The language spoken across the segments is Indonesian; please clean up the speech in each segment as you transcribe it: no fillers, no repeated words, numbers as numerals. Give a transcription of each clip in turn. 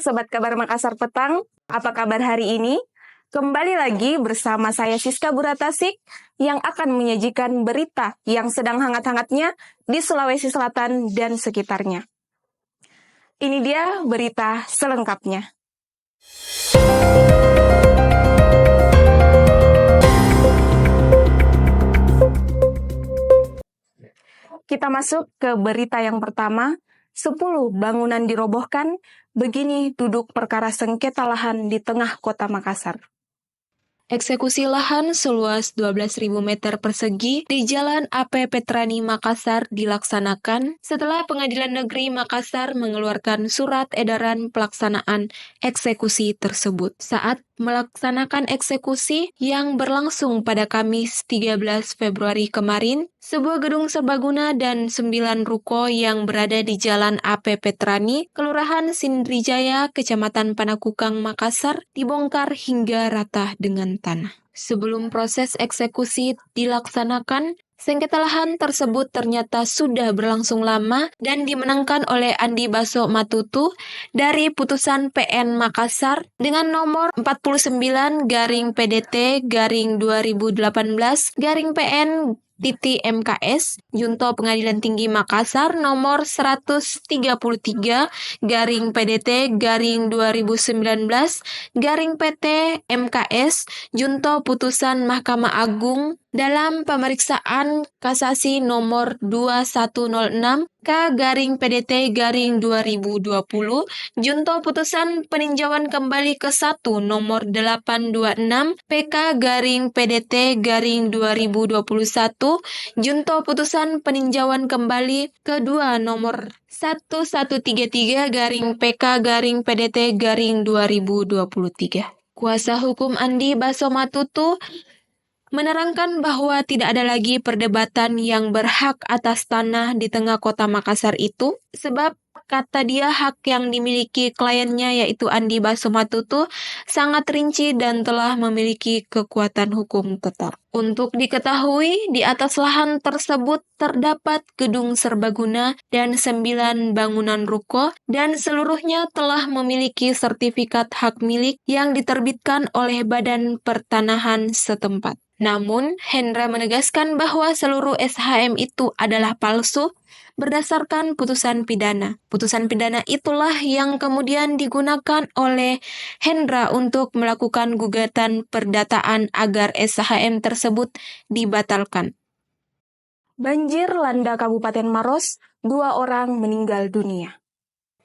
Sobat Kabar Makassar Petang, apa kabar hari ini? Kembali lagi bersama saya Siska Buratasik yang akan menyajikan berita yang sedang hangat-hangatnya di Sulawesi Selatan dan sekitarnya. Ini dia berita selengkapnya. Kita masuk ke berita yang pertama. 10 bangunan dirobohkan, begini duduk perkara sengketa lahan di tengah kota Makassar. Eksekusi lahan seluas 12.000 meter persegi di Jalan AP Petrani Makassar dilaksanakan setelah Pengadilan Negeri Makassar mengeluarkan surat edaran pelaksanaan eksekusi tersebut. Saat melaksanakan eksekusi yang berlangsung pada Kamis 13 Februari kemarin, sebuah gedung serbaguna dan 9 ruko yang berada di Jalan AP Petrani, Kelurahan Sindrijaya, Kecamatan Panakukang, Makassar, dibongkar hingga rata dengan tanah. Sebelum proses eksekusi dilaksanakan, sengketa lahan tersebut ternyata sudah berlangsung lama dan dimenangkan oleh Andi Baso Matutu dari putusan PN Makassar dengan nomor 49-PDT-2018-PN MKS Junto Pengadilan Tinggi Makassar nomor 133-PDT-2019-PT MKS Junto Putusan Mahkamah Agung dalam pemeriksaan kasasi nomor 2106 K-PDT-2020 Junto Putusan Peninjauan Kembali ke-1 nomor 826 PK-PDT-2021 Junto Putusan Peninjauan Kembali ke-2 nomor 1133-PK-PDT-2023. Kuasa hukum Andi Baso Matutu menerangkan bahwa tidak ada lagi perdebatan yang berhak atas tanah di tengah kota Makassar itu, sebab kata dia hak yang dimiliki kliennya yaitu Andi Baso Matutu sangat rinci dan telah memiliki kekuatan hukum tetap. Untuk diketahui, di atas lahan tersebut terdapat gedung serbaguna dan 9 bangunan ruko dan seluruhnya telah memiliki sertifikat hak milik yang diterbitkan oleh Badan Pertanahan setempat. Namun, Hendra menegaskan bahwa seluruh SHM itu adalah palsu berdasarkan putusan pidana. Putusan pidana itulah yang kemudian digunakan oleh Hendra untuk melakukan gugatan perdataan agar SHM tersebut dibatalkan. Banjir landa Kabupaten Maros, 2 orang meninggal dunia.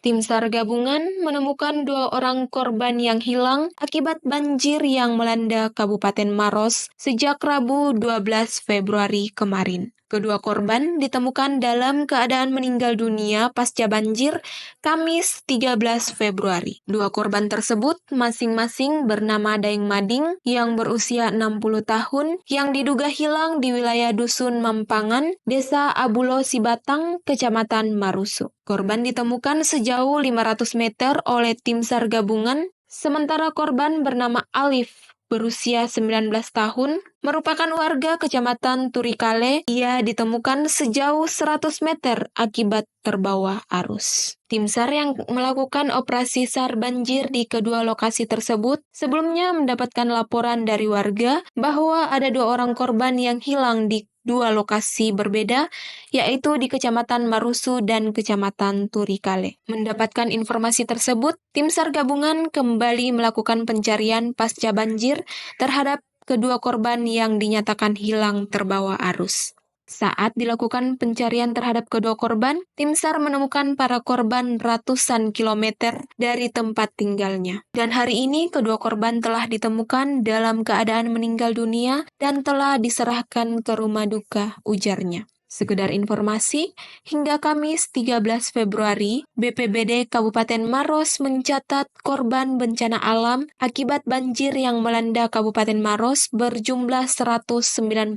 Tim SAR gabungan menemukan 2 orang korban yang hilang akibat banjir yang melanda Kabupaten Maros sejak Rabu 12 Februari kemarin. Kedua korban ditemukan dalam keadaan meninggal dunia pasca banjir Kamis 13 Februari. 2 korban tersebut masing-masing bernama Daeng Mading yang berusia 60 tahun yang diduga hilang di wilayah Dusun Mampangan, Desa Abulo Sibatang, Kecamatan Marusu. Korban ditemukan sejauh 500 meter oleh tim SAR gabungan, sementara korban bernama Alif berusia 19 tahun, merupakan warga Kecamatan Turikale. Ia ditemukan sejauh 100 meter akibat terbawa arus. Tim SAR yang melakukan operasi SAR banjir di kedua lokasi tersebut sebelumnya mendapatkan laporan dari warga bahwa ada 2 orang korban yang hilang di 2 lokasi berbeda, yaitu di Kecamatan Marusu dan Kecamatan Turikale. Mendapatkan informasi tersebut, tim SAR gabungan kembali melakukan pencarian pasca banjir terhadap kedua korban yang dinyatakan hilang terbawa arus. Saat dilakukan pencarian terhadap kedua korban, tim SAR menemukan para korban ratusan kilometer dari tempat tinggalnya. Dan hari ini kedua korban telah ditemukan dalam keadaan meninggal dunia dan telah diserahkan ke rumah duka, ujarnya. Sekedar informasi, hingga Kamis 13 Februari, BPBD Kabupaten Maros mencatat korban bencana alam akibat banjir yang melanda Kabupaten Maros berjumlah 191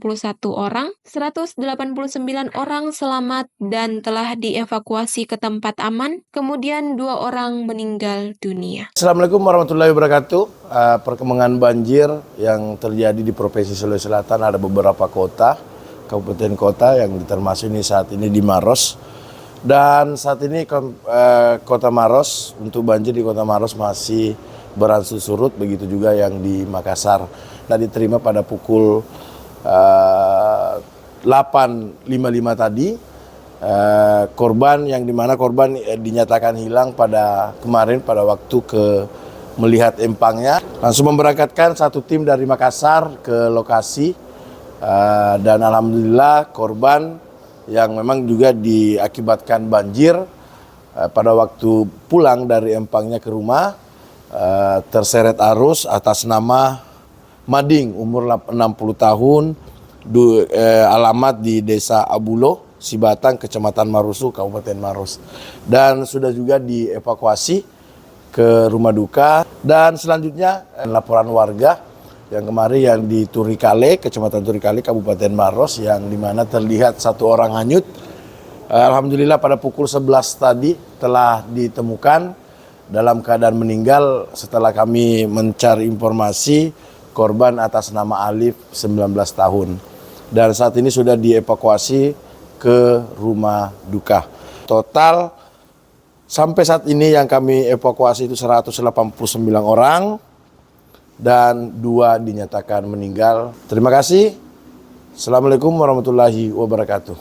orang, 189 orang selamat dan telah dievakuasi ke tempat aman, kemudian 2 orang meninggal dunia. Assalamualaikum warahmatullahi wabarakatuh. Perkembangan banjir yang terjadi di Provinsi Sulawesi Selatan ada beberapa kota, kabupaten kota yang termasuk ini saat ini di Maros. Dan saat ini Kota Maros, untuk banjir di Kota Maros masih berangsur surut, begitu juga yang di Makassar. Nah, diterima pada pukul 8.55 tadi, korban yang dimana korban dinyatakan hilang pada kemarin pada waktu melihat empangnya. Langsung memberangkatkan satu tim dari Makassar ke lokasi, dan alhamdulillah korban yang memang juga diakibatkan banjir pada waktu pulang dari empangnya ke rumah terseret arus atas nama Mading, umur 60 tahun, alamat di Desa Abulo, Sibatang, Kecamatan Marusu, Kabupaten Maros. Dan sudah juga dievakuasi ke rumah duka. Dan selanjutnya laporan warga yang kemarin yang di Turikale, Kecamatan Turikale, Kabupaten Maros, yang dimana terlihat satu orang hanyut. Alhamdulillah pada pukul 11 tadi telah ditemukan dalam keadaan meninggal setelah kami mencari informasi korban atas nama Alif, 19 tahun. Dan saat ini sudah dievakuasi ke rumah duka. Total sampai saat ini yang kami evakuasi itu 189 orang. Dan 2 dinyatakan meninggal. Terima kasih. Assalamualaikum warahmatullahi wabarakatuh.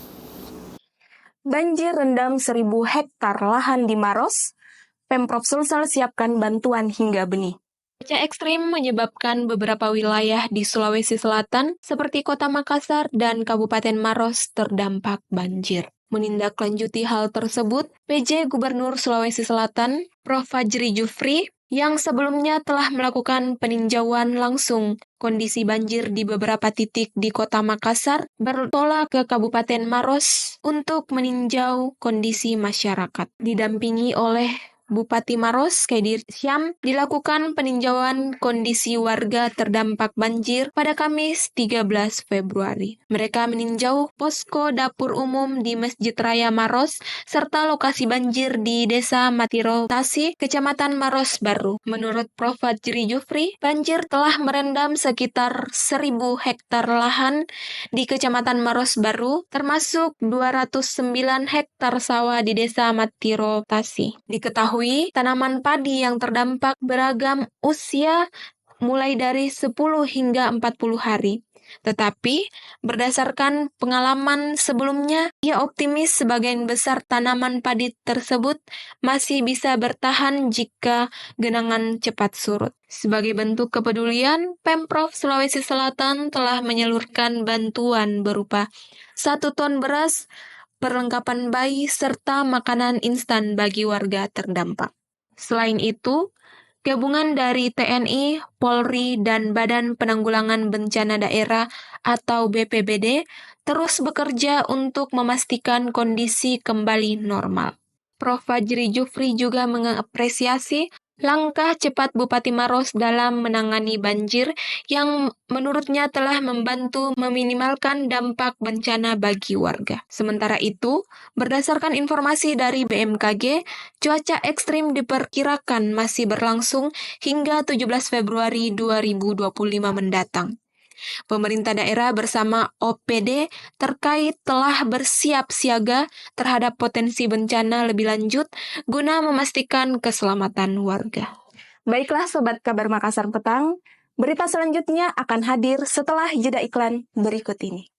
Banjir rendam 1.000 hektar lahan di Maros. Pemprov Sulsel siapkan bantuan hingga benih. Cuaca ekstrim menyebabkan beberapa wilayah di Sulawesi Selatan seperti Kota Makassar dan Kabupaten Maros terdampak banjir. Menindaklanjuti hal tersebut, PJ Gubernur Sulawesi Selatan, Prof. Fajri Jufri, yang sebelumnya telah melakukan peninjauan langsung kondisi banjir di beberapa titik di Kota Makassar, bertolak ke Kabupaten Maros untuk meninjau kondisi masyarakat. Didampingi oleh Bupati Maros, Kaidir Syam, dilakukan peninjauan kondisi warga terdampak banjir pada Kamis 13 Februari. Mereka meninjau posko dapur umum di Masjid Raya Maros, serta lokasi banjir di Desa Matiro Tasi, Kecamatan Maros Baru. Menurut Prof. Fajri Jufri, banjir telah merendam sekitar 1.000 hektar lahan di Kecamatan Maros Baru, termasuk 209 hektar sawah di Desa Matiro Tasi. Diketahui tanaman padi yang terdampak beragam usia mulai dari 10 hingga 40 hari. Tetapi, berdasarkan pengalaman sebelumnya, ia optimis sebagian besar tanaman padi tersebut masih bisa bertahan jika genangan cepat surut. Sebagai bentuk kepedulian, Pemprov Sulawesi Selatan telah menyalurkan bantuan berupa 1 ton beras, perlengkapan bayi, serta makanan instan bagi warga terdampak. Selain itu, gabungan dari TNI, Polri, dan Badan Penanggulangan Bencana Daerah atau BPBD terus bekerja untuk memastikan kondisi kembali normal. Prof. Fajri Jufri juga mengapresiasi langkah cepat Bupati Maros dalam menangani banjir yang menurutnya telah membantu meminimalkan dampak bencana bagi warga. Sementara itu, berdasarkan informasi dari BMKG, cuaca ekstrim diperkirakan masih berlangsung hingga 17 Februari 2025 mendatang. Pemerintah daerah bersama OPD terkait telah bersiap siaga terhadap potensi bencana lebih lanjut guna memastikan keselamatan warga. Baiklah Sobat Kabar Makassar Petang, berita selanjutnya akan hadir setelah jeda iklan berikut ini.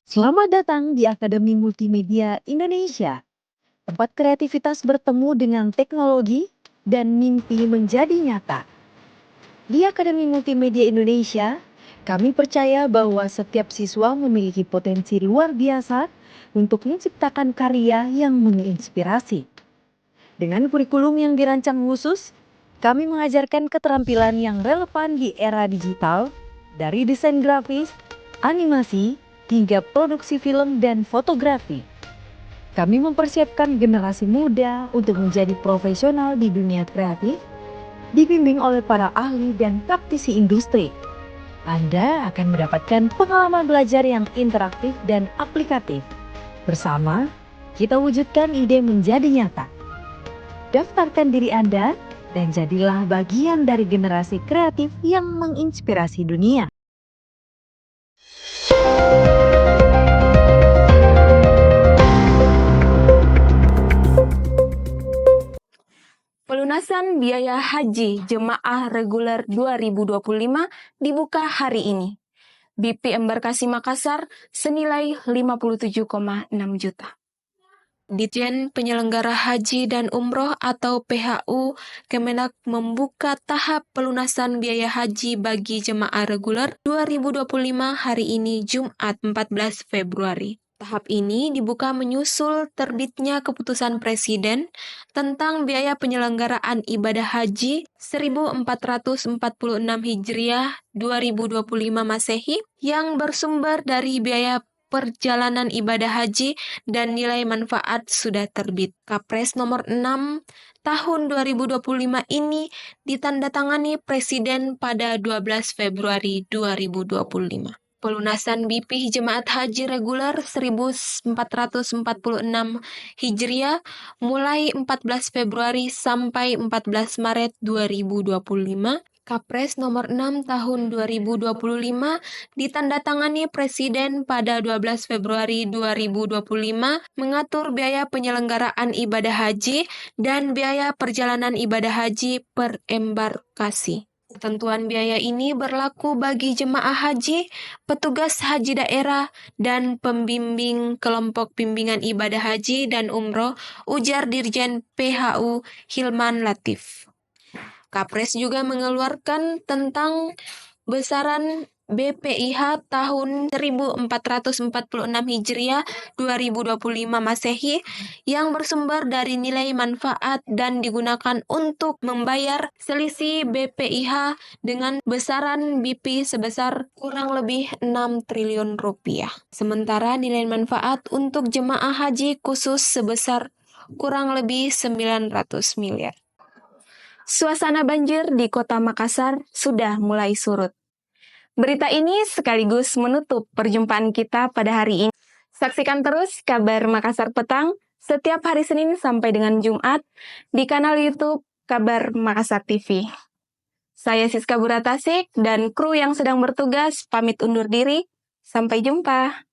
Selamat datang di Akademi Multimedia Indonesia, tempat kreativitas bertemu dengan teknologi dan mimpi menjadi nyata. Di Akademi Multimedia Indonesia, kami percaya bahwa setiap siswa memiliki potensi luar biasa untuk menciptakan karya yang menginspirasi. Dengan kurikulum yang dirancang khusus, kami mengajarkan keterampilan yang relevan di era digital, dari desain grafis, animasi, hingga produksi film dan fotografi. Kami mempersiapkan generasi muda untuk menjadi profesional di dunia kreatif, dibimbing oleh para ahli dan praktisi industri. Anda akan mendapatkan pengalaman belajar yang interaktif dan aplikatif. Bersama, kita wujudkan ide menjadi nyata. Daftarkan diri Anda dan jadilah bagian dari generasi kreatif yang menginspirasi dunia. Pelunasan biaya haji jemaah reguler 2025 dibuka hari ini. BP Embarkasi Makassar senilai 57,6 juta. Ditjen Penyelenggara Haji dan Umroh atau PHU Kemenak membuka tahap pelunasan biaya haji bagi jemaah reguler 2025 hari ini Jumat 14 Februari. Tahap ini dibuka menyusul terbitnya keputusan Presiden tentang biaya penyelenggaraan ibadah haji 1446 Hijriah 2025 Masehi yang bersumber dari biaya perjalanan ibadah haji dan nilai manfaat sudah terbit. Kapres nomor 6 tahun 2025 ini ditandatangani Presiden pada 12 Februari 2025. Pelunasan BP Jemaat Haji Reguler 1446 Hijriah mulai 14 Februari sampai 14 Maret 2025. Kapres nomor 6 tahun 2025 ditandatangani Presiden pada 12 Februari 2025 mengatur biaya penyelenggaraan ibadah haji dan biaya perjalanan ibadah haji per embarkasi. Ketentuan biaya ini berlaku bagi jemaah haji, petugas haji daerah, dan pembimbing kelompok bimbingan ibadah haji dan umroh, ujar Dirjen PHU Hilman Latif. Kapres juga mengeluarkan tentang besaran BPIH tahun 1446 Hijriah 2025 Masehi yang bersumber dari nilai manfaat dan digunakan untuk membayar selisih BPIH dengan besaran BP sebesar kurang lebih 6 triliun rupiah. Sementara nilai manfaat untuk jemaah haji khusus sebesar kurang lebih 900 miliar. Suasana banjir di Kota Makassar sudah mulai surut. Berita ini sekaligus menutup perjumpaan kita pada hari ini. Saksikan terus kabar Makassar Petang setiap hari Senin sampai dengan Jumat di kanal YouTube Kabar Makassar TV. Saya Siska Buratasik dan kru yang sedang bertugas pamit undur diri. Sampai jumpa.